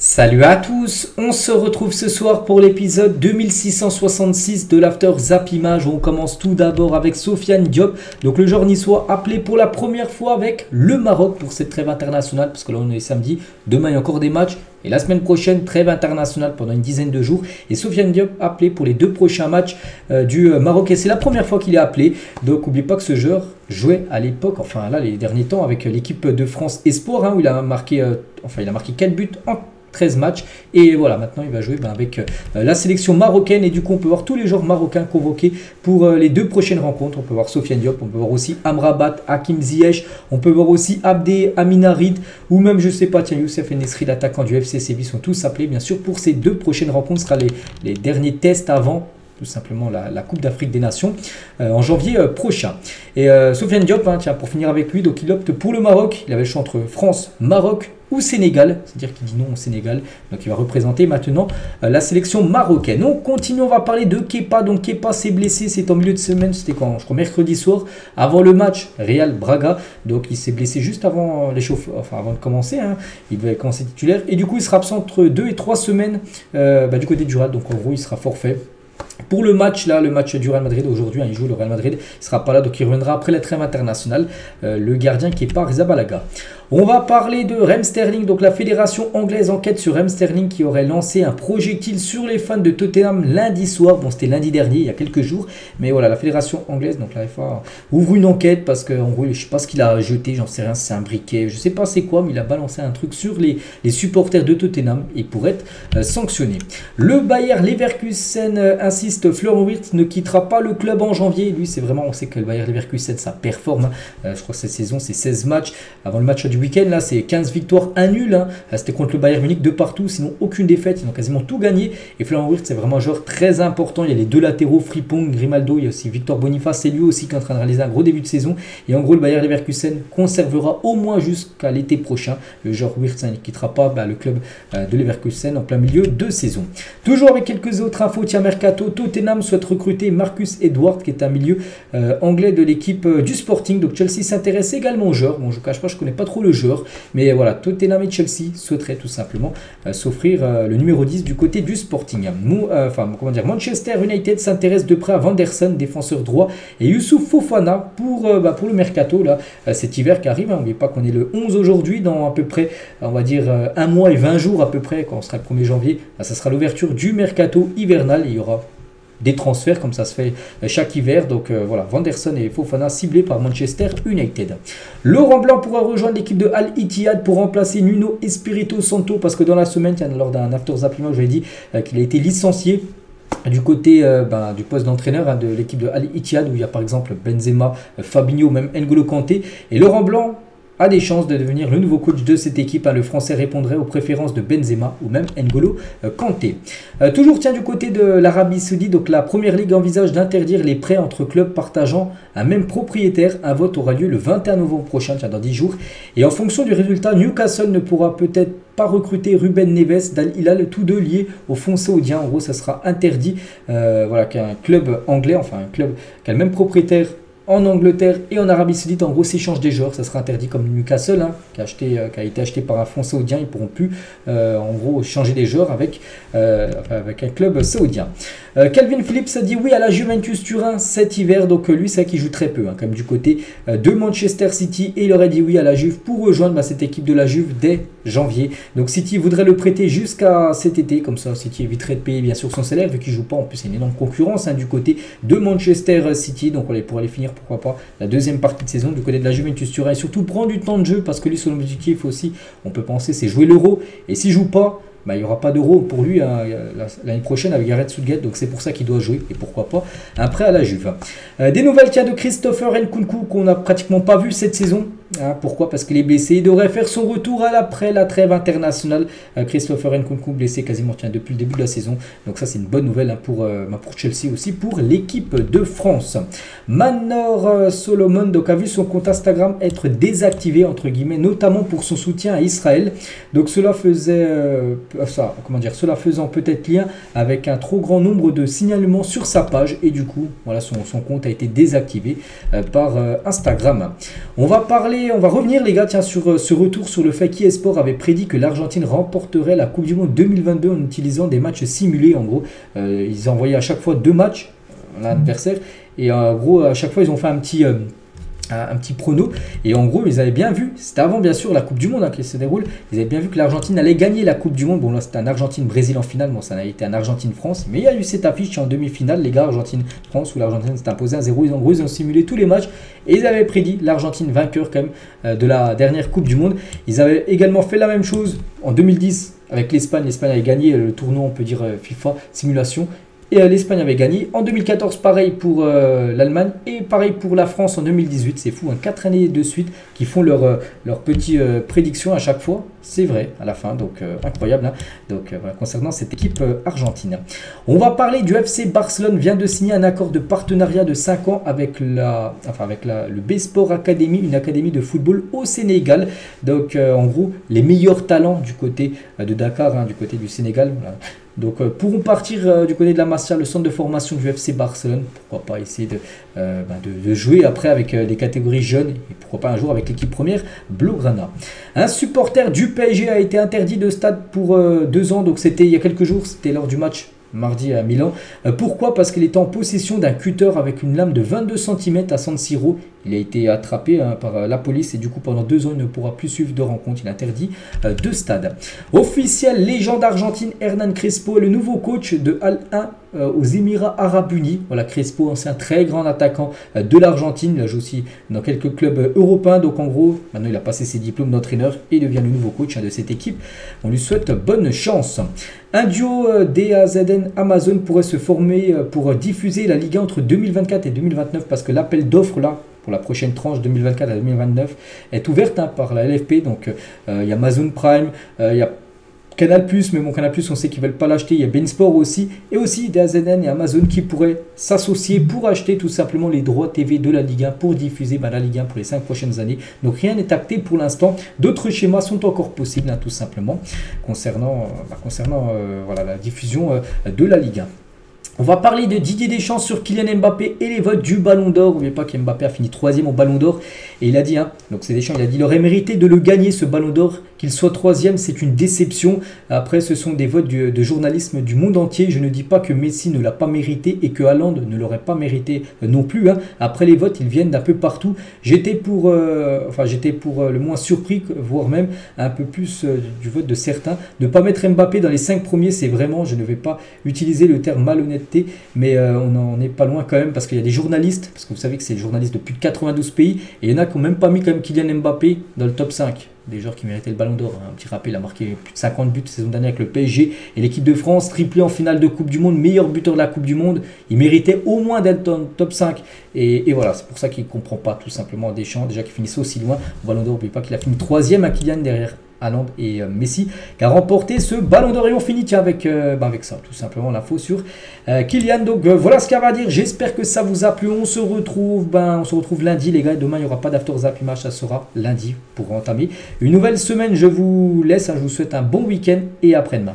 Salut à tous, on se retrouve ce soir pour l'épisode 2666 de l'After Zap Image. On commence tout d'abord avec Sofiane Diop, donc le joueur niçois appelé pour la première fois avec le Maroc pour cette trêve internationale, parce que là on est samedi, demain il y a encore des matchs, et la semaine prochaine trêve internationale pendant une dizaine de jours. Et Sofiane Diop appelé pour les deux prochains matchs du Maroc, et c'est la première fois qu'il est appelé, donc n'oubliez pas que ce joueur jouait à l'époque, enfin là les derniers temps avec l'équipe de France Espoir, où il a marqué, il a marqué 4 buts en 13 matchs, et voilà, maintenant il va jouer avec la sélection marocaine, et du coup on peut voir tous les joueurs marocains convoqués pour les deux prochaines rencontres. On peut voir Sofiane Diop, on peut voir aussi Amrabat, Hakim Ziyech, on peut voir aussi Abdé Aminarid, ou même je sais pas, tiens, Youssef Enesri, l'attaquant du FC Séville, sont tous appelés bien sûr pour ces deux prochaines rencontres. Ce sera les derniers tests avant tout simplement la Coupe d'Afrique des Nations en janvier prochain. Et Sofiane Diop, tiens, pour finir avec lui, donc il opte pour le Maroc. Il avait le choix entre France, Maroc ou Sénégal, c'est-à-dire qu'il dit non au Sénégal, donc il va représenter maintenant la sélection marocaine. On continue, on va parler de Kepa. Donc Kepa s'est blessé, c'est en milieu de semaine, c'était quand, je crois mercredi soir, avant le match Real Braga, donc il s'est blessé juste avant avant de commencer, il devait commencer titulaire, et du coup il sera absent entre 2 et 3 semaines du côté du Real, donc en gros il sera forfait. Pour le match du Real Madrid aujourd'hui, il joue le Real Madrid, il ne sera pas là, donc il reviendra après la trêve internationale, le gardien qui est pas Rizabalaga. On va parler de Raheem Sterling, donc la fédération anglaise enquête sur Raheem Sterling qui aurait lancé un projectile sur les fans de Tottenham lundi soir. Bon, c'était lundi dernier, il y a quelques jours, mais voilà, la fédération anglaise, donc la FA, ouvre une enquête parce que en gros, je sais pas ce qu'il a jeté, j'en sais rien, c'est un briquet, je sais pas c'est quoi, mais il a balancé un truc sur les supporters de Tottenham et pour être sanctionné. Le Bayer Leverkusen insiste, Florian Wirtz ne quittera pas le club en janvier. Lui, c'est vraiment, on sait que le Bayer Leverkusen, ça performe. Je crois que cette saison, c'est 16 matchs. Avant le match du week-end, là, c'est 15 victoires, 1 nul. C'était contre le Bayern Munich de partout, sinon aucune défaite. Ils ont quasiment tout gagné. Et Florian Wirtz, c'est vraiment un joueur très important. Il y a les deux latéraux, Frimpong, Grimaldo. Il y a aussi Victor Boniface. C'est lui aussi qui est en train de réaliser un gros début de saison. Et en gros, le Bayer Leverkusen conservera au moins jusqu'à l'été prochain le joueur Wirtz. Il ne quittera pas le club de Leverkusen en plein milieu de saison. Toujours avec quelques autres infos, tiens, mercato, Tottenham souhaite recruter Marcus Edward, qui est un milieu anglais de l'équipe du Sporting. Donc Chelsea s'intéresse également au joueur. Bon, je ne cache pas, je ne connais pas trop le joueur, mais voilà, Tottenham et Chelsea souhaiteraient tout simplement s'offrir le numéro 10 du côté du Sporting. Manchester United s'intéresse de près à Vanderson, défenseur droit, et Youssouf Fofana pour le mercato là, cet hiver qui arrive. N'oubliez pas qu'on est le 11 aujourd'hui, dans à peu près, on va dire 1 mois et 20 jours à peu près, quand on sera le 1er janvier, ça sera l'ouverture du mercato hivernal. Il y aura des transferts comme ça se fait chaque hiver. Donc voilà, Vanderson et Fofana ciblés par Manchester United. Laurent Blanc pourra rejoindre l'équipe de Al Ittihad pour remplacer Nuno Espirito Santo, parce que dans la semaine, lors d'un After Zap Image, je l'ai dit qu'il a été licencié du côté du poste d'entraîneur de l'équipe de Al Ittihad, où il y a par exemple Benzema, Fabinho, même N'Golo Kanté. Et Laurent Blanc a des chances de devenir le nouveau coach de cette équipe. Le Français répondrait aux préférences de Benzema ou même N'Golo Kanté. Toujours du côté de l'Arabie Saoudite, donc la Première Ligue envisage d'interdire les prêts entre clubs partageant un même propriétaire. Un vote aura lieu le 21 novembre prochain, dans 10 jours. Et en fonction du résultat, Newcastle ne pourra peut-être pas recruter Ruben Neves d'Al Hilal, tous deux liés au fonds saoudien. En gros, ça sera interdit qu'un club anglais, enfin un club qui a le même propriétaire en Angleterre et en Arabie Saoudite, en gros, s'échange des joueurs, ça sera interdit, comme Newcastle, qui a été acheté par un fonds saoudien. Ils ne pourront plus, en gros, changer des joueurs avec un club saoudien. Calvin Phillips a dit oui à la Juventus Turin cet hiver, donc lui, c'est vrai qu'il joue très peu, comme du côté de Manchester City, et il aurait dit oui à la Juve pour rejoindre cette équipe de la Juve dès janvier. Donc City voudrait le prêter jusqu'à cet été, comme ça City éviterait de payer bien sûr son salaire, vu qu'il ne joue pas. En plus, il y a une énorme concurrence du côté de Manchester City, donc on pourrait aller finir, pourquoi pas, la deuxième partie de saison du côté de la Juventus Turin, et surtout prendre du temps de jeu, parce que lui, son objectif aussi, on peut penser, c'est jouer l'Euro, et s'il ne joue pas, il n'y aura pas d'euro pour lui l'année prochaine avec Gareth Southgate, donc c'est pour ça qu'il doit jouer, et pourquoi pas un prêt à la Juve. Des nouvelles de Christopher Nkunku qu'on n'a pratiquement pas vu cette saison. Pourquoi? Parce qu'il est blessé. Il devrait faire son retour après la trêve internationale. Christopher Nkunku blessé quasiment depuis le début de la saison. Donc ça, c'est une bonne nouvelle pour Chelsea, aussi pour l'équipe de France. Manor Solomon a vu son compte Instagram être désactivé, entre guillemets, notamment pour son soutien à Israël. Donc cela faisant peut-être lien avec un trop grand nombre de signalements sur sa page, et du coup, voilà, son compte a été désactivé par Instagram. On va parler on va revenir les gars tiens, sur ce retour sur le fait qu'eSport avait prédit que l'Argentine remporterait la Coupe du Monde 2022 en utilisant des matchs simulés. En gros, ils envoyaient à chaque fois 2 matchs à l'adversaire et en gros à chaque fois ils ont fait un petit prono, et en gros ils avaient bien vu, c'était avant bien sûr la Coupe du Monde qui se déroule, ils avaient bien vu que l'Argentine allait gagner la Coupe du Monde. Bon là c'était un Argentine-Brésil en finale, bon ça a été un Argentine-France, mais il y a eu cette affiche en demi-finale les gars, Argentine-France, où l'Argentine s'est imposée 1-0, en gros ils ont simulé tous les matchs, et ils avaient prédit l'Argentine vainqueur quand même de la dernière Coupe du Monde. Ils avaient également fait la même chose en 2010 avec l'Espagne, l'Espagne avait gagné le tournoi on peut dire FIFA Simulation, et l'Espagne avait gagné. En 2014, pareil pour l'Allemagne et pareil pour la France en 2018. C'est fou, 4 années de suite qui font leur petite prédiction à chaque fois. C'est vrai, à la fin, donc incroyable. Hein. Donc voilà, concernant cette équipe argentine. On va parler du FC Barcelone, vient de signer un accord de partenariat de 5 ans avec le B-Sport Academy, une académie de football au Sénégal. Donc en gros, les meilleurs talents du côté de Dakar, hein, du côté du Sénégal. Voilà. Donc pourront partir du côté de la Masia, le centre de formation du FC Barcelone. Pourquoi pas essayer de jouer après avec les catégories jeunes et pourquoi pas un jour avec l'équipe première Blaugrana. Un supporter du PSG a été interdit de stade pour 2 ans. Donc c'était il y a quelques jours, c'était lors du match mardi à Milan. Pourquoi? Parce qu'il était en possession d'un cutter avec une lame de 22 cm à San Siro. Il a été attrapé par la police et du coup pendant 2 ans il ne pourra plus suivre de rencontre. Il est interdit de stade. Officiel, légende argentine, Hernan Crespo est le nouveau coach de Al-Ain aux Émirats Arabes Unis. Voilà, Crespo, ancien très grand attaquant de l'Argentine. Il a joué aussi dans quelques clubs européens. Donc en gros, maintenant il a passé ses diplômes d'entraîneur et devient le nouveau coach de cette équipe. On lui souhaite bonne chance. Un duo DAZN Amazon pourrait se former pour diffuser la Ligue 1 entre 2024 et 2029 parce que l'appel d'offres là pour la prochaine tranche 2024 à 2029 est ouverte par la LFP. Donc il y a Amazon Prime, il y a Canal+, mais bon Canal+, on sait qu'ils ne veulent pas l'acheter. Il y a Beansport aussi, et aussi DAZN et Amazon qui pourraient s'associer pour acheter tout simplement les droits TV de la Ligue 1 pour diffuser la Ligue 1 pour les 5 prochaines années. Donc rien n'est acté pour l'instant. D'autres schémas sont encore possibles, hein, tout simplement, concernant voilà, la diffusion de la Ligue 1. On va parler de Didier Deschamps sur Kylian Mbappé et les votes du Ballon d'Or. N'oubliez pas qu'Mbappé a fini 3e au Ballon d'Or. Et il a dit, hein, donc c'est Deschamps, il a dit, il aurait mérité de le gagner ce Ballon d'Or. Qu'il soit 3e, c'est une déception. Après, ce sont des votes de journalisme du monde entier. Je ne dis pas que Messi ne l'a pas mérité et que Haaland ne l'aurait pas mérité non plus. Hein. Après, les votes, ils viennent d'un peu partout. J'étais pour le moins surpris, voire même un peu plus du vote de certains. Ne pas mettre Mbappé dans les 5 premiers, c'est vraiment, je ne vais pas utiliser le terme malhonnêteté, mais on n'en est pas loin quand même parce qu'il y a des journalistes, parce que vous savez que c'est des journalistes de plus de 92 pays, et il y en a qui n'ont même pas mis quand même Kylian Mbappé dans le top 5. Des joueurs qui méritaient le Ballon d'Or. Un petit rappel, il a marqué plus de 50 buts saison dernière avec le PSG et l'équipe de France, triplé en finale de Coupe du Monde, meilleur buteur de la Coupe du Monde. Il méritait au moins d'être dans le top 5. Et voilà, c'est pour ça qu'il ne comprend pas tout simplement Deschamps, déjà qu'il finissait aussi loin. Au Ballon d'Or, n'oubliez pas qu'il a fini 3e à Kylian derrière Haaland et Messi, qui a remporté ce Ballon d'Or. Et on finit avec ça, tout simplement, l'info sur Kylian. Donc voilà ce qu'il y a à dire. J'espère que ça vous a plu. On se retrouve lundi, les gars. Demain, il n'y aura pas d'After Zap Image, ça sera lundi pour entamer une nouvelle semaine. Je vous laisse, je vous souhaite un bon week-end et après-demain.